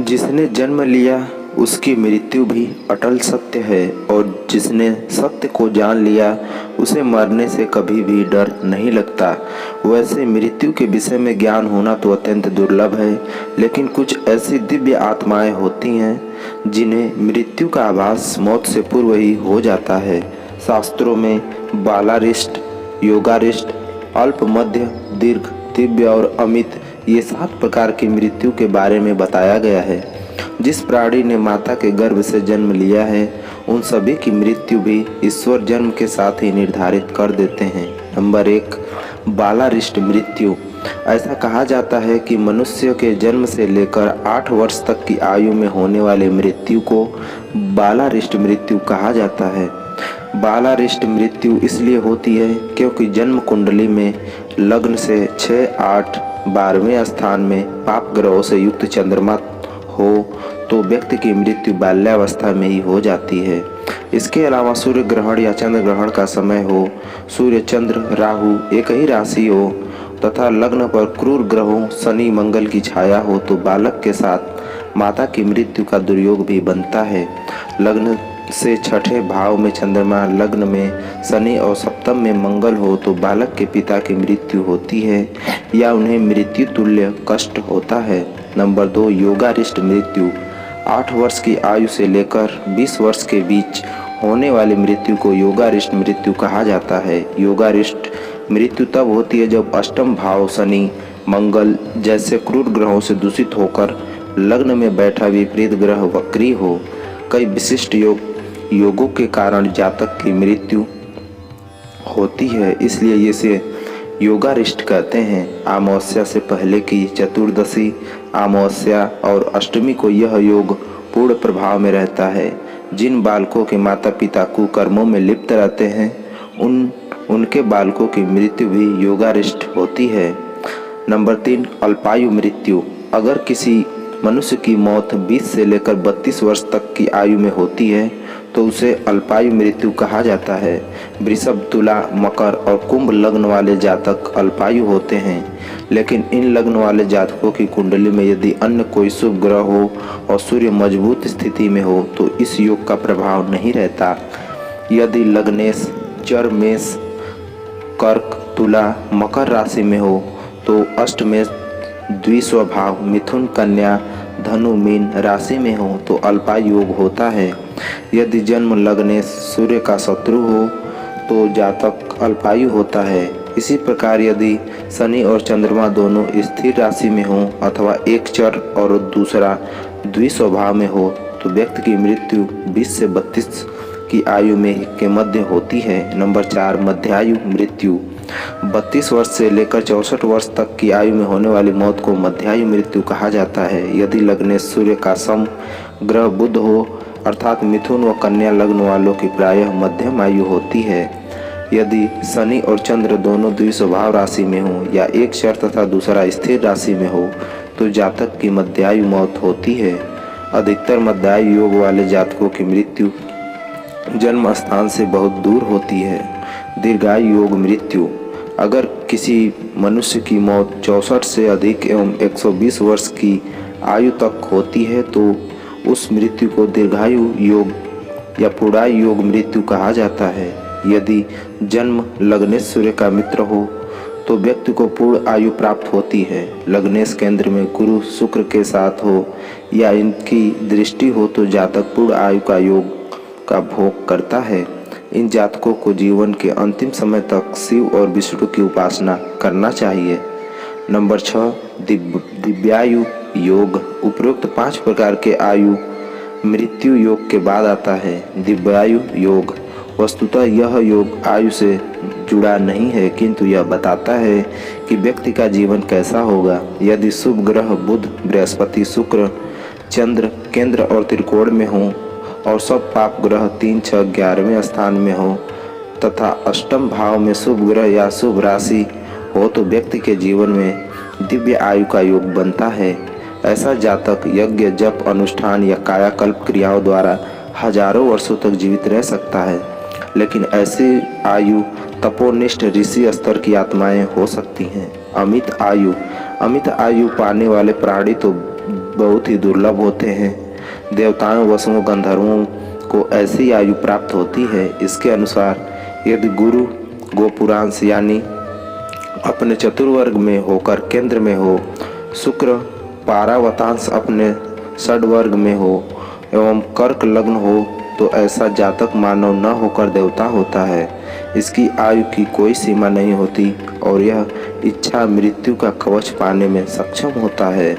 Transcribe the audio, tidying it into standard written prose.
जिसने जन्म लिया उसकी मृत्यु भी अटल सत्य है, और जिसने सत्य को जान लिया उसे मरने से कभी भी डर नहीं लगता। वैसे मृत्यु के विषय में ज्ञान होना तो अत्यंत दुर्लभ है, लेकिन कुछ ऐसी दिव्य आत्माएं होती हैं जिन्हें मृत्यु का आभास मौत से पूर्व ही हो जाता है। शास्त्रों में बालारिष्ट, योगारिष्ट, अल्प, मध्य, दीर्घ, दिव्य और अमित, ये 7 प्रकार की मृत्यु के बारे में बताया गया है। जिस प्राणी ने माता के गर्भ से जन्म लिया है उन सभी की मृत्यु भी ईश्वर जन्म के साथ ही निर्धारित कर देते हैं। नंबर 1, बालारिष्ट मृत्यु। ऐसा कहा जाता है कि मनुष्य के जन्म से लेकर 8 वर्ष तक की आयु में होने वाले मृत्यु को बालारिष्ट मृत्यु कहा जाता है। बालारिष्ट मृत्यु इसलिए होती है क्योंकि जन्म कुंडली में लग्न से 6, 8, 12वें स्थान में पाप ग्रहों से युक्त चंद्रमा हो तो व्यक्ति की मृत्यु बाल्यावस्था में ही हो जाती है। इसके अलावा सूर्य ग्रहण या चंद्र ग्रहण का समय हो, सूर्य, चंद्र, राहु एक ही राशि हो तथा लग्न पर क्रूर ग्रहों शनि, मंगल की छाया हो तो बालक के साथ माता की मृत्यु का दुर्योग भी बनता है। लग्न से 6ठे भाव में चंद्रमा, लग्न में शनि और सप्तम में मंगल हो तो बालक के पिता की मृत्यु होती है या उन्हें मृत्यु तुल्य कष्ट होता है। नंबर 2, योगारिष्ट मृत्यु। 8 वर्ष की आयु से लेकर 20 वर्ष के बीच होने वाली मृत्यु को योगारिष्ट मृत्यु कहा जाता है। योगारिष्ट मृत्यु तब होती है जब अष्टम भाव शनि, मंगल जैसे क्रूर ग्रहों से दूषित होकर लग्न में बैठा विपरीत ग्रह वक्री हो। कई विशिष्ट योगों के कारण जातक की मृत्यु होती है, इसलिए इसे योगारिष्ट कहते हैं। अमावस्या से पहले की चतुर्दशी, अमावस्या और अष्टमी को यह योग पूर्ण प्रभाव में रहता है। जिन बालकों के माता पिता कुकर्मों में लिप्त रहते हैं उनके बालकों की मृत्यु भी योगारिष्ट होती है। नंबर 3, अल्पायु मृत्यु। अगर किसी मनुष्य की मौत 20 से लेकर 32 वर्ष तक की आयु में होती है तो उसे अल्पायु मृत्यु कहा जाता है। वृषभ, तुला, मकर और कुंभ लग्न वाले जातक अल्पायु होते हैं, लेकिन इन लग्न वाले जातकों की कुंडली में यदि अन्य कोई शुभ ग्रह हो और सूर्य मजबूत स्थिति में हो तो इस योग का प्रभाव नहीं रहता। यदि लग्नेश चर, मेष, कर्क, तुला, मकर राशि में हो तो अष्टमेश, द्विस्वभाव, मिथुन, कन्या, धनु, मीन राशि में हो तो अल्पायु योग होता है। यदि जन्म लग्नेश सूर्य का शत्रु हो तो जातक अल्पायु होता है। इसी प्रकार यदि शनि और चंद्रमा दोनों स्थिर राशि में हो अथवा एक चर और दूसरा द्विस्वभाव में हो तो व्यक्ति की मृत्यु 20 से 32 की आयु में के मध्य होती है। नंबर 4, मध्यायु मृत्यु। 32 वर्ष से लेकर 64 वर्ष तक की आयु में होने वाली मौत को मध्यायु मृत्यु कहा जाता है। यदि लग्न सूर्य का सम ग्रह बुध हो अर्थात मिथुन व कन्या लग्न वालों की प्रायः मध्यम आयु होती है। यदि शनि और चंद्र दोनों द्विस्वभाव राशि में हो या एक चर तथा दूसरा स्थिर राशि में हो तो जातक की मध्यायु मौत होती है। अधिकतर मध्यायु योग वाले जातकों की मृत्यु जन्म स्थान से बहुत दूर होती है। दीर्घायु योग मृत्यु। अगर किसी मनुष्य की मौत 64 से अधिक एवं 120 वर्ष की आयु तक होती है तो उस मृत्यु को दीर्घायु योग या पूर्णायु योग मृत्यु कहा जाता है। यदि जन्म लग्नेश सूर्य का मित्र हो तो व्यक्ति को पूर्ण आयु प्राप्त होती है। लग्नेश केंद्र में गुरु शुक्र के साथ हो या इनकी दृष्टि हो तो जातक पूर्ण आयु का योग का भोग करता है। इन जातकों को जीवन के अंतिम समय तक शिव और विष्णु की उपासना करना चाहिए। नंबर 6, दिव्यायु योग। उपरोक्त 5 प्रकार के आयु मृत्यु योग के बाद आता है दिव्यायु योग। वस्तुतः यह योग आयु से जुड़ा नहीं है, किंतु यह बताता है कि व्यक्ति का जीवन कैसा होगा। यदि शुभ ग्रह बुध, बृहस्पति, शुक्र, चंद्र केंद्र और त्रिकोण में हो और सब पाप ग्रह 3, 6, 11वें स्थान में हो तथा अष्टम भाव में शुभ ग्रह या शुभ राशि हो तो व्यक्ति के जीवन में दिव्य आयु का योग बनता है। ऐसा जातक यज्ञ, जप, अनुष्ठान या कायाकल्प क्रियाओं द्वारा हजारों वर्षों तक जीवित रह सकता है, लेकिन ऐसी आयु तपोनिष्ठ ऋषि स्तर की आत्माएं हो सकती हैं। अमित आयु। अमित आयु पाने वाले प्राणी तो बहुत ही दुर्लभ होते हैं। देवताओं, वसुओं, गंधर्वों को ऐसी आयु प्राप्त होती है। इसके अनुसार यदि गुरु गोपुरांश यानी अपने चतुर्वर्ग में होकर केंद्र में हो, शुक्र पारावतांश अपने षड्वर्ग में हो एवं कर्क लग्न हो तो ऐसा जातक मानव न होकर देवता होता है। इसकी आयु की कोई सीमा नहीं होती और यह इच्छा मृत्यु का कवच पाने में सक्षम होता है।